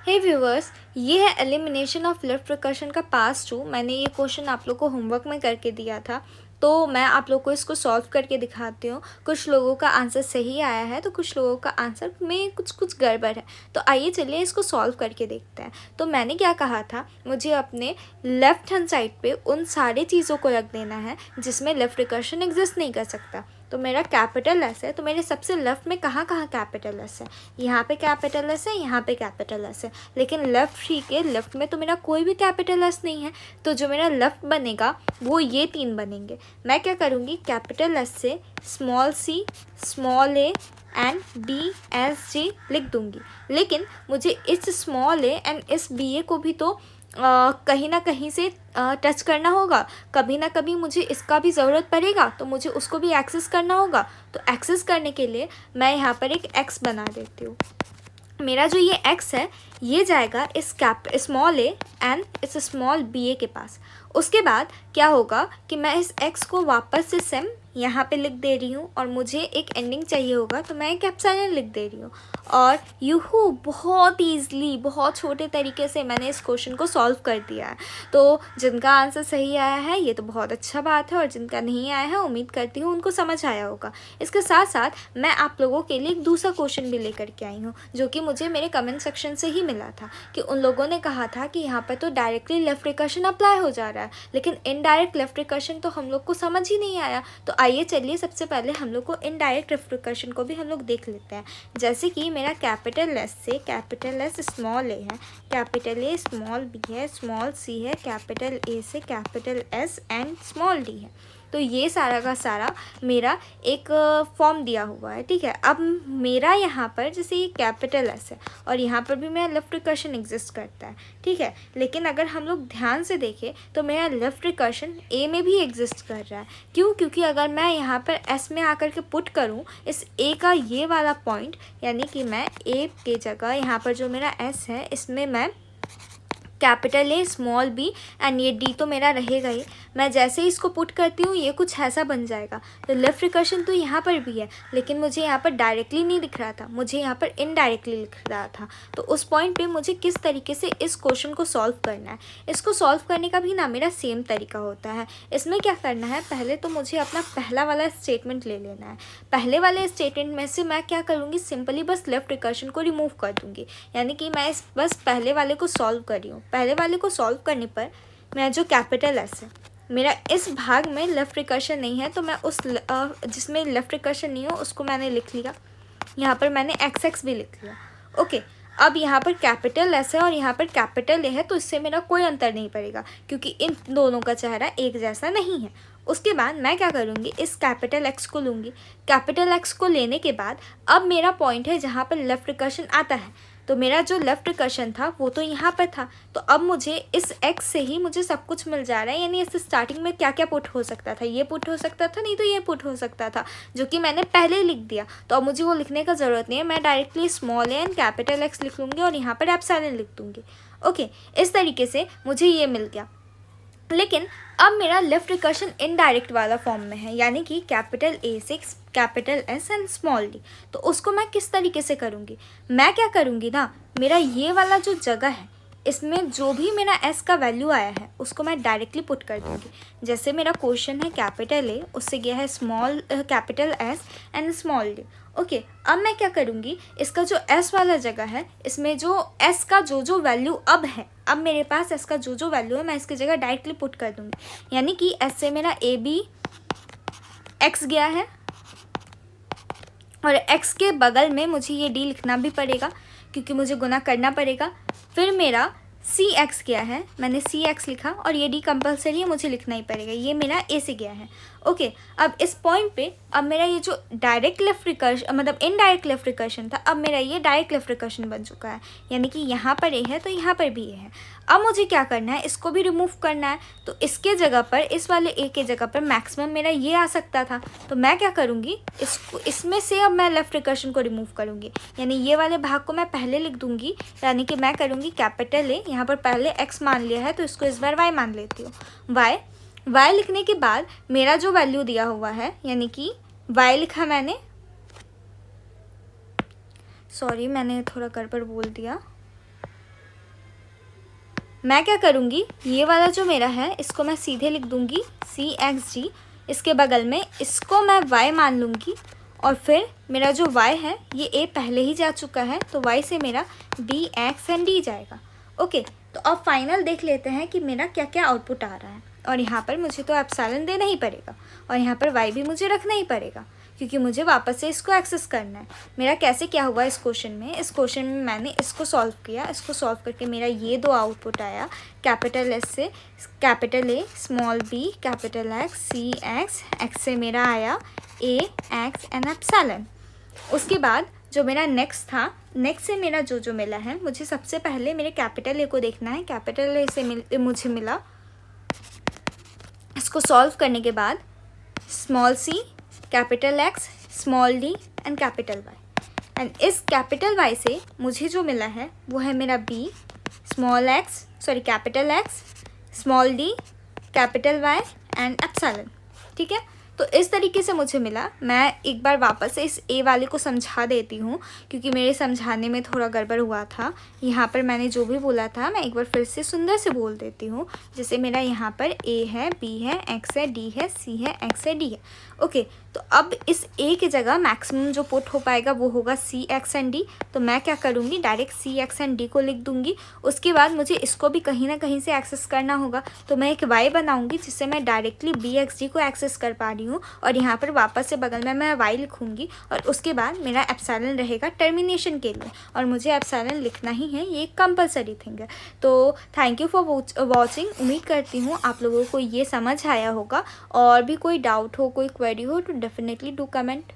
हे viewers, ये है elimination of left recursion का पार्ट 2। मैंने ये क्वेश्चन आप लोग को होमवर्क में करके दिया था, तो मैं आप लोग को इसको सॉल्व करके दिखाती हूँ। कुछ लोगों का आंसर सही आया है तो कुछ लोगों का आंसर में कुछ गड़बड़ है। तो आइए चलिए इसको सॉल्व करके देखते हैं। तो मैंने क्या कहा था, मुझे अपने लेफ़्ट हैंड साइड पे उन सारी चीज़ों को रख देना है जिसमें लेफ़्ट रिकर्शन एग्जिस्ट नहीं कर सकता। तो मेरा कैपिटल एस है, तो मेरे सबसे लेफ़्ट में कहाँ कहाँ कैपिटल एस है? यहाँ पे कैपिटल एस है, यहाँ पे कैपिटल एस है, लेकिन लेफ़्ट ट्री के लेफ़्ट में तो मेरा कोई भी कैपिटल एस नहीं है। तो जो मेरा लेफ़्ट बनेगा वो ये 3 बनेंगे। मैं क्या करूँगी, कैपिटल एस से small C, small A and B S G लिख दूँगी। लेकिन मुझे इस स्मॉल ए एंड इस बी ए को भी तो कहीं ना कहीं से टच करना होगा। कभी ना कभी मुझे इसका भी ज़रूरत पड़ेगा, तो मुझे उसको भी एक्सेस करना होगा। तो एक्सेस करने के लिए मैं यहाँ पर एक एक्स बना देती हूँ। मेरा जो ये x है ये जाएगा इस स्मॉल ए एंड इस स्मॉल बी ए के पास। उसके बाद क्या होगा कि मैं इस x को वापस से सेम यहाँ पे लिख दे रही हूँ और मुझे एक एंडिंग चाहिए होगा, तो मैं एक एप्सिलॉन लिख दे रही हूँ। और यूहू, बहुत ईजली, बहुत छोटे तरीके से मैंने इस क्वेश्चन को सॉल्व कर दिया है। तो जिनका आंसर सही आया है ये तो बहुत अच्छा बात है, और जिनका नहीं आया है उम्मीद करती हूँ उनको समझ आया होगा। इसके साथ साथ मैं आप लोगों के लिए एक दूसरा क्वेश्चन भी लेकर के आई हूँ, जो कि मुझे मेरे कमेंट सेक्शन से ही मिला था। कि उन लोगों ने कहा था कि यहाँ पर तो डायरेक्टली लेफ्ट रिकर्शन अप्लाई हो जा रहा है, लेकिन इनडायरेक्ट लेफ्ट रिकर्शन तो हम लोग को समझ ही नहीं आया। तो आइए चलिए सबसे पहले हम लोग को इनडायरेक्ट लेफ्ट रिकर्शन को भी हम लोग देख लेते हैं। जैसे कि मेरा कैपिटल एस से कैपिटल एस स्मॉल ए है, कैपिटल ए स्मॉल बी है, स्मॉल सी है, कैपिटल ए से capital S and small D है। तो ये सारा का सारा मेरा एक फॉर्म दिया हुआ है, ठीक है। अब मेरा यहाँ पर जैसे ये कैपिटल एस है और यहाँ पर भी मेरा लेफ्ट रिकर्शन एग्जिस्ट करता है, ठीक है। लेकिन अगर हम लोग ध्यान से देखें तो मेरा लेफ्ट रिकर्शन ए में भी एग्जिस्ट कर रहा है। क्यों? क्योंकि अगर मैं यहाँ पर एस में आकर के पुट करूँ इस ए का ये वाला पॉइंट, यानी कि मैं ए के जगह यहाँ पर जो मेरा एस है इसमें मैं capital A small B and ये डी तो मेरा रहेगा ही। मैं जैसे ही इसको पुट करती हूँ ये कुछ ऐसा बन जाएगा। तो लेफ्ट रिकर्शन तो यहाँ पर भी है, लेकिन मुझे यहाँ पर डायरेक्टली नहीं दिख रहा था, मुझे यहाँ पर इनडायरेक्टली लिख रहा था। तो उस पॉइंट पे मुझे किस तरीके से इस क्वेश्चन को सॉल्व करना है, इसको सॉल्व करने का भी ना मेरा सेम तरीका होता है। इसमें क्या करना है, पहले तो मुझे अपना पहला वाला स्टेटमेंट ले लेना है। पहले वाले स्टेटमेंट में से मैं क्या करूँगी, सिंपली बस लेफ्ट रिकर्शन को रिमूव कर दूँगी। यानी कि मैं इस बस पहले वाले को सॉल्व कर रही हूँ। पहले वाले को सॉल्व करने पर मेरा जो कैपिटल एस है, मेरा इस भाग में लेफ़्ट रिकर्शन नहीं है, तो मैं उस जिसमें लेफ़्ट रिकर्शन नहीं हो उसको मैंने लिख लिया। यहाँ पर मैंने एक्स एक्स भी लिख लिया। ओके, अब यहाँ पर कैपिटल एस है और यहाँ पर कैपिटल ए है, तो इससे मेरा कोई अंतर नहीं पड़ेगा क्योंकि इन दोनों का चेहरा एक जैसा नहीं है। उसके बाद मैं क्या करूँगी, इस कैपिटल एक्स को लूँगी। कैपिटल एक्स को लेने के बाद अब मेरा पॉइंट है जहाँ पर लेफ़्ट रिकर्शन आता है। तो मेरा जो लेफ़्ट रिकर्शन था वो तो यहाँ पर था, तो अब मुझे इस x से ही मुझे सब कुछ मिल जा रहा है। यानी इस स्टार्टिंग में क्या क्या पुट हो सकता था, ये पुट हो सकता था, नहीं तो ये पुट हो सकता था, जो कि मैंने पहले ही लिख दिया। तो अब मुझे वो लिखने का ज़रूरत नहीं है, मैं directly small A and capital x लिख लूँगी और यहाँ पर एप्सिलॉन लिख दूँगी। ओके, इस तरीके से मुझे ये मिल गया। लेकिन अब मेरा लेफ़्ट रिकर्शन इनडायरेक्ट वाला फॉर्म में है, यानी कि कैपिटल ए से capital S and small D. तो उसको मैं किस तरीके से करूँगी, मैं क्या करूँगी ना, मेरा ये वाला जो जगह है इसमें जो भी मेरा एस का वैल्यू आया है उसको मैं डायरेक्टली पुट कर दूँगी। जैसे मेरा क्वेश्चन है कैपिटल ए, उससे गया है small capital S and small D. Okay, अब मैं क्या करूँगी, इसका जो एस वाला जगह है इसमें जो एस का जो वैल्यू अब है, अब मेरे पास एस का जो वैल्यू है मैं इसकी जगह डायरेक्टली पुट कर दूँगी। यानी कि एस से मेरा ए बी एक्स गया है और x के बगल में मुझे ये d लिखना भी पड़ेगा क्योंकि मुझे गुना करना पड़ेगा। फिर मेरा सी एक्स गया है, मैंने सी एक्स लिखा और ये डी कंपलसरी है, मुझे लिखना ही पड़ेगा। ये मेरा ए से गया है। ओके, अब इस पॉइंट पे अब मेरा ये जो डायरेक्ट लेफ्ट रिकर्शन मतलब इनडायरेक्ट लेफ्ट रिकर्शन था, अब मेरा ये डायरेक्ट लेफ्ट रिकर्शन बन चुका है। यानी कि यहाँ पर ए है तो यहाँ पर भी ए है। अब मुझे क्या करना है, इसको भी रिमूव करना है। तो इसके जगह पर, इस वाले ए के जगह पर मैक्सिमम मेरा ये आ सकता था। तो मैं क्या करूँगी, इसको इसमें से अब मैं लेफ्ट रिकर्शन को रिमूव करूँगी। यानी ये वाले भाग को मैं पहले लिख दूँगी। यानी कि मैं करूँगी कैपिटल ए, यहाँ पर पहले एक्स मान लिया है तो इसको इस बार वाई मान लेती हूँ। वाई लिखने के बाद मेरा जो वैल्यू दिया हुआ है, यानी कि वाई लिखा मैंने, सॉरी मैंने थोड़ा गड़बड़ बोल दिया, मैं क्या करूँगी, ये वाला जो मेरा है इसको मैं सीधे लिख दूँगी CXG, इसके बगल में इसको मैं y मान लूँगी, और फिर मेरा जो y है ये a पहले ही जा चुका है तो y से मेरा b, x एंड d जाएगा। ओके, तो अब फाइनल देख लेते हैं कि मेरा क्या क्या आउटपुट आ रहा है। और यहाँ पर मुझे तो एप्सिलॉन देना ही पड़ेगा और यहाँ पर y भी मुझे रखना ही पड़ेगा क्योंकि मुझे वापस से इसको एक्सेस करना है। मेरा कैसे क्या हुआ इस क्वेश्चन में, इस क्वेश्चन में मैंने इसको सॉल्व किया, इसको सॉल्व करके मेरा ये दो आउटपुट आया, कैपिटल S से capital A, small b, capital X, CX, x से मेरा आया a, x एंड एप्सिलॉन। उसके बाद जो मेरा नेक्स्ट था, नेक्स्ट से मेरा जो मिला है, मुझे सबसे पहले मेरे कैपिटल A को देखना है। कैपिटल A से मुझे मिला, इसको सॉल्व करने के बाद small c, capital X, small d and capital Y, and इस कैपिटल Y से मुझे जो मिला है वो है मेरा b, small x, sorry capital X, small d, capital Y and epsilon. ठीक है, तो इस तरीके से मुझे मिला। मैं एक बार वापस से इस a वाले को समझा देती हूँ क्योंकि मेरे समझाने में थोड़ा गड़बड़ हुआ था। यहाँ पर मैंने जो भी बोला था मैं एक बार फिर से सुंदर से बोल देती हूँ। जैसे मेरा यहाँ पर a है, b है, x है, d है, c है, x है, d है। ओके, तो अब इस a की जगह मैक्सिमम जो पुट हो पाएगा वो होगा c, x एंड d। तो मैं क्या करूँगी, direct c, x and d को लिख दूँगी। उसके बाद मुझे इसको भी कहीं ना कहीं से एक्सेस करना होगा, तो मैं एक y बनाऊँगी जिससे मैं डायरेक्टली b, x, d को एक्सेस कर पा रही हूँ, और यहाँ पर वापस से बगल में मैं y लिखूँगी और उसके बाद मेरा एप्सिलॉन रहेगा टर्मिनेशन के लिए, और मुझे एप्सिलॉन लिखना ही है, ये एक कंपलसरी थिंग है। तो थैंक यू फॉर वॉचिंग। उम्मीद करती हूँ आप लोगों को ये समझ आया होगा। और भी कोई डाउट हो, कोई क्वेरी हो तो डेफिनेटली डू कमेंट।